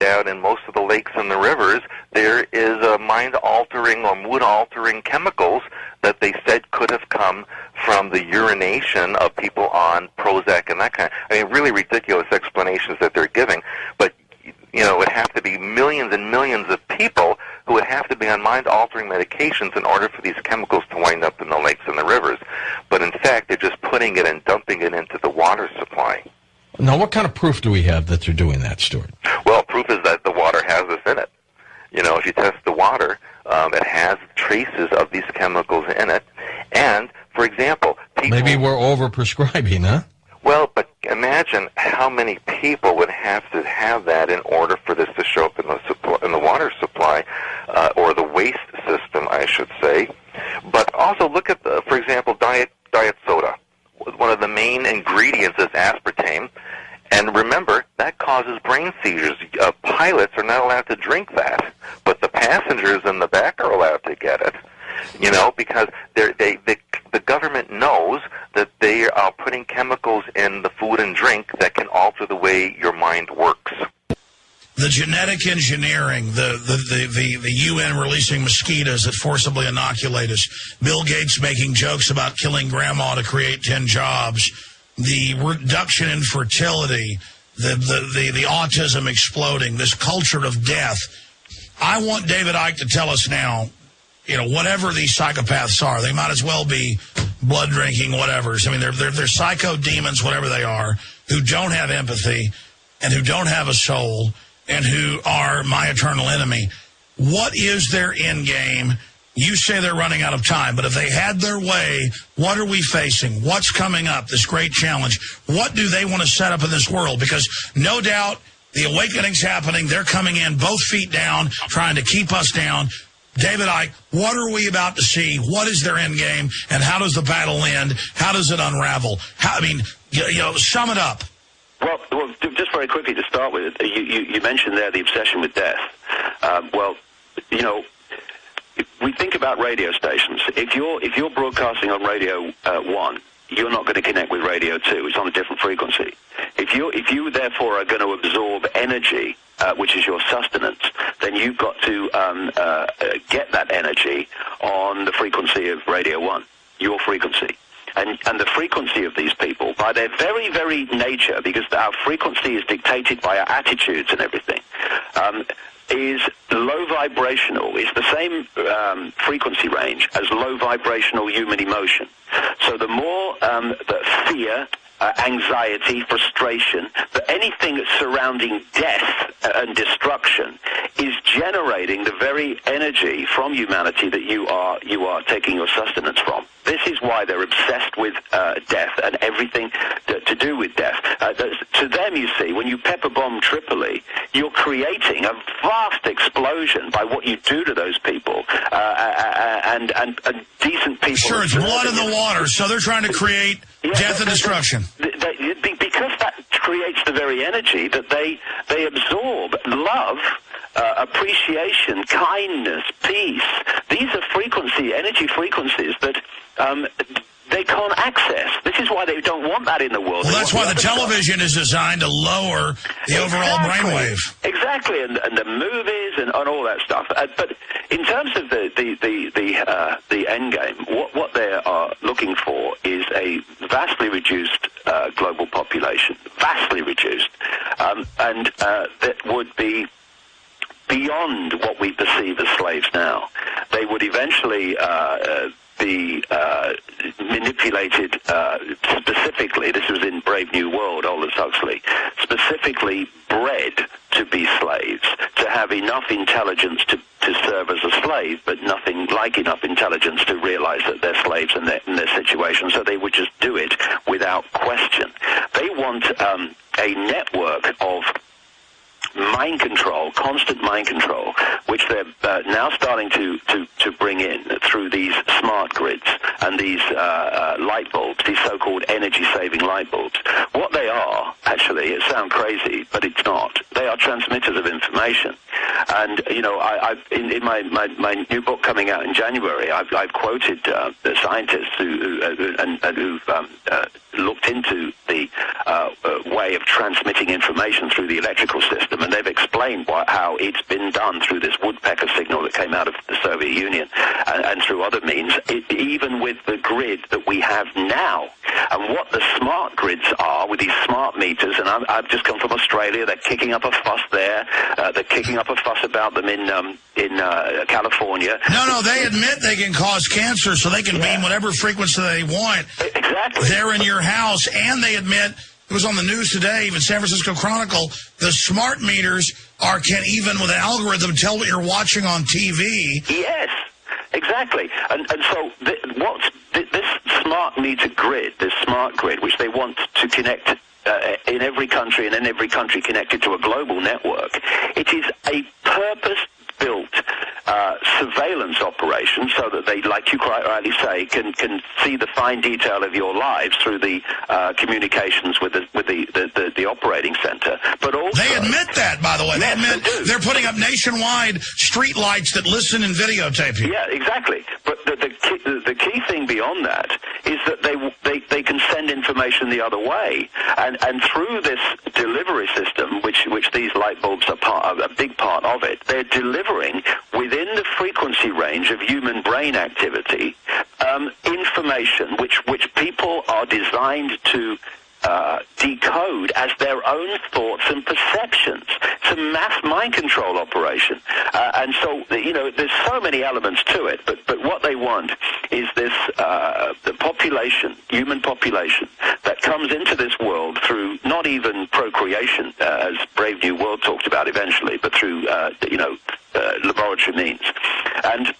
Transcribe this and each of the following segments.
out in most of the lakes and the rivers, there is mind-altering or mood-altering chemicals that they said could have come from the urination of people on Prozac and that kind of, I mean, really ridiculous explanations that they're giving. But, you know, it would have to be millions and millions of people who would have to be on mind-altering medications in order for these chemicals to wind up in the lakes and the rivers. But in fact, they're just putting it and dumping it into the water supply. Now, what kind of proof do we have that they're doing that, Stewart? Well, proof is that the water has this in it. You know, if you test the water, it has traces of these chemicals in it. And, for example, people... Maybe we're over-prescribing, huh? Well, but imagine how many people would have to have that in order for this to show up in the water supply, or the waste system, I should say. But also look at, for example, diet soda. One of the main ingredients is aspartame. And remember, that causes brain seizures. Pilots are not allowed to drink that, but the passengers in the back are allowed to get it. You know, because the government knows that they are putting chemicals in the food and drink that can alter the way your mind works. The genetic engineering, the UN releasing mosquitoes that forcibly inoculate us, Bill Gates making jokes about killing grandma to create 10 jobs, the reduction in fertility, the autism exploding, this culture of death. I want David Icke to tell us now, you know, whatever these psychopaths are, they might as well be blood-drinking whatevers. I mean, they're psycho demons, whatever they are, who don't have empathy and who don't have a soul and who are my eternal enemy. What is their end game? You say they're running out of time, but if they had their way, what are we facing? What's coming up, this great challenge? What do they want to set up in this world? Because no doubt the awakening's happening. They're coming in both feet down, trying to keep us down. David Icke, what are we about to see? What is their end game, and how does the battle end? How does it unravel? I mean, you know, sum it up. Well, just very quickly to start with, you mentioned there the obsession with death. Well, you know, we think about radio stations. If you're broadcasting on Radio 1, you're not going to connect with Radio 2. It's on a different frequency. If you therefore are going to absorb energy, which is your sustenance, then you've got to get that energy on the frequency of Radio 1, your frequency. And the frequency of these people, by their very, very nature, because our frequency is dictated by our attitudes and everything, is low vibrational. It's the same frequency range as low vibrational human emotion. So the more that fear, anxiety, frustration, but anything surrounding death and destruction is generating the very energy from humanity that you are taking your sustenance from. This is why they're obsessed with death and everything to do with death. To them, you see, when you pepper bomb Tripoli, you're creating a vast explosion by what you do to those people and decent people. Sure, it's blood in the water, so they're trying to create death and destruction. Because that creates the very energy that they absorb. Love, appreciation, kindness, peace. These are energy frequencies that they can't access. This is why they don't want that in the world. Well, that's why the television is designed to lower the overall brainwave. Exactly, and the movies and all that stuff. But in terms of the end game, what they are looking for is a vastly reduced global population, vastly reduced, and that would be beyond what we perceive as slaves now. They would eventually be manipulated specifically. This was in Brave New World, Aldous Huxley, specifically bred to be slaves, to have enough intelligence to serve as a slave, but nothing like enough intelligence to realize that they're slaves in their situation, so they would just do it without question. They want a network of mind control, constant mind control, which they're now starting to bring in through these smart grids and these light bulbs, these so-called energy-saving light bulbs. What they are, actually, it sounds crazy, but it's not. They are transmitters of information. And, you know, in my new book coming out in January, I've quoted the scientists who've looked into the way of transmitting information through the electrical system, and they've explained how it's been done through this woodpecker signal that came out of the Soviet Union and through other means, even with the grid that we have now. And what the smart grids are with these smart meters, and I've just come from Australia, they're kicking up a fuss there. They're kicking up a fuss about them in California. No, they admit they can cause cancer, so they can beam whatever frequency they want. Exactly. They're in your house, and they admit, it was on the news today, even San Francisco Chronicle, the smart meters can even with an algorithm tell what you're watching on TV. Yes, exactly. And so this smart meter grid, this smart grid, which they want to connect in every country, and in every country connected to a global network, it is a purpose-built surveillance operation, so that they, like you quite rightly say, can see the fine detail of your lives through the communications with the operating center. But also, they admit that, by the way. They yes, admit they're putting up nationwide street lights that listen and videotape you. Yeah, exactly. But the key thing beyond that is that they can send information the other way, and through this delivery system, which these light bulbs are a big part of it, they're delivering within the frequency range of human brain activity information which people are designed to decode as their own thoughts and perceptions. It's a mass mind control operation. And so, there's so many elements to it, but what they want is this, the population, human population, that comes into this world through not even procreation, as Brave New World talked about eventually, but through, laboratory means. And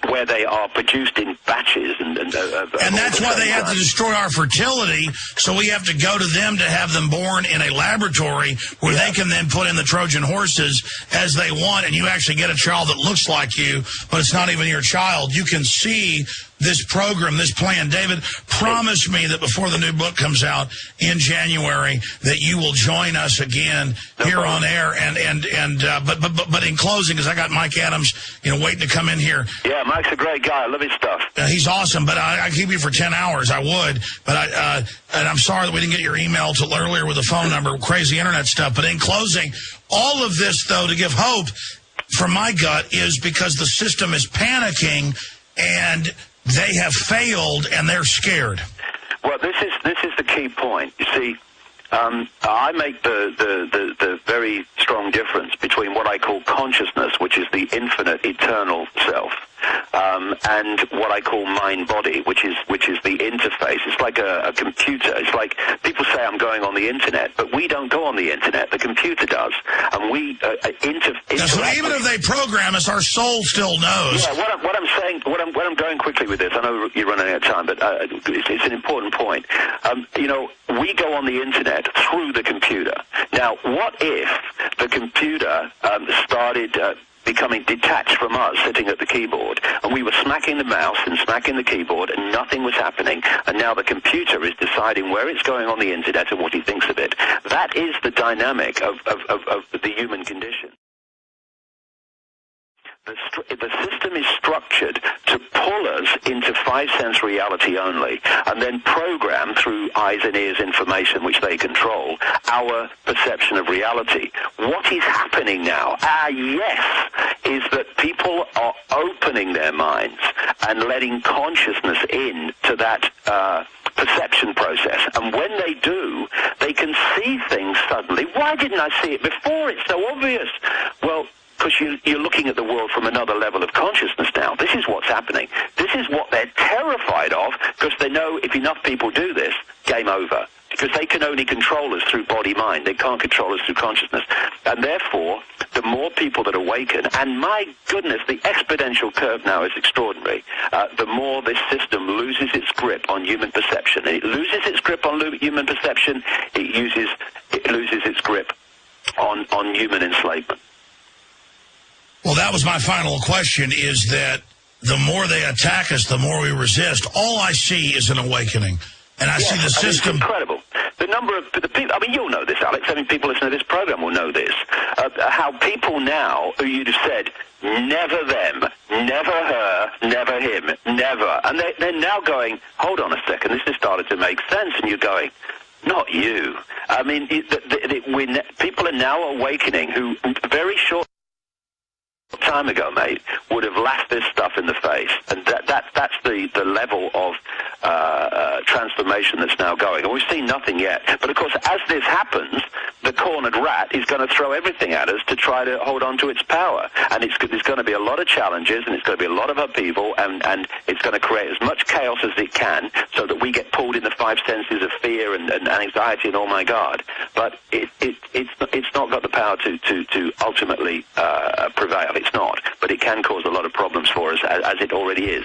where they are produced in batches. And that's why they have to destroy our fertility, so we have to go to them to have them born in a laboratory where they can then put in the Trojan horses as they want, and you actually get a child that looks like you, but it's not even your child. You can see this program, this plan. David, promise me that before the new book comes out in January that you will join us again here on air. But in closing, because I got Mike Adams, waiting to come in here. Yeah, Mike's a great guy. I love his stuff. He's awesome, but I keep you for 10 hours. I would, but and I'm sorry that we didn't get your email till earlier with the phone number, crazy internet stuff. But in closing, all of this, though, to give hope from my gut, is because the system is panicking and they have failed, and they're scared. Well, this is the key point. You see, I make the very strong difference between what I call consciousness, which is the infinite, eternal self, and what I call mind-body, which is the interface. It's like a computer. It's like people say I'm going on the internet, but we don't go on the internet. The computer does, and we So even if they program us, our soul still knows. Yeah. What I'm saying, what I'm going quickly with this. I know you're running out of time, but it's an important point. We go on the internet through the computer. Now, what if the computer started becoming detached from us sitting at the keyboard, and we were smacking the mouse and smacking the keyboard and nothing was happening, and now the computer is deciding where it's going on the internet and what he thinks of it? That is the dynamic of the human condition. The system is structured to pull us into five-sense reality only, and then program through eyes and ears information, which they control, our perception of reality. What is happening now, yes, is that people are opening their minds and letting consciousness in to that perception process. And when they do, they can see things suddenly. Why didn't I see it before? It's so obvious. Well, because you're looking at the world from another level of consciousness now. This is what's happening. This is what they're terrified of, because they know if enough people do this, game over. Because they can only control us through body-mind. They can't control us through consciousness. And therefore, the more people that awaken, and my goodness, the exponential curve now is extraordinary, the more this system loses its grip on human perception. And it loses its grip on human perception, it loses its grip on human enslavement. Well, that was my final question, is that the more they attack us, the more we resist. All I see is an awakening. And I see the system. It's incredible. the number of the people, I mean, you'll know this, Alex. I mean, people listening to this program will know this. How people now, who you'd have said, never them, never her, never him, never. And they're now going, hold on a second, this has started to make sense. And you're going, not you. I mean, people are now awakening who very short time ago, mate, would have laughed this stuff in the face. And that's the level of transformation that's now going. And we've seen nothing yet. But, of course, as this happens, the cornered rat is going to throw everything at us to try to hold on to its power. And there's going to be a lot of challenges, and it's going to be a lot of upheaval, and it's going to create as much chaos as it can so that we get pulled in the five senses of fear and anxiety and, oh, my God. But it's not got the power to ultimately prevail. It's not. But it can cause a lot of problems for us, as it already is.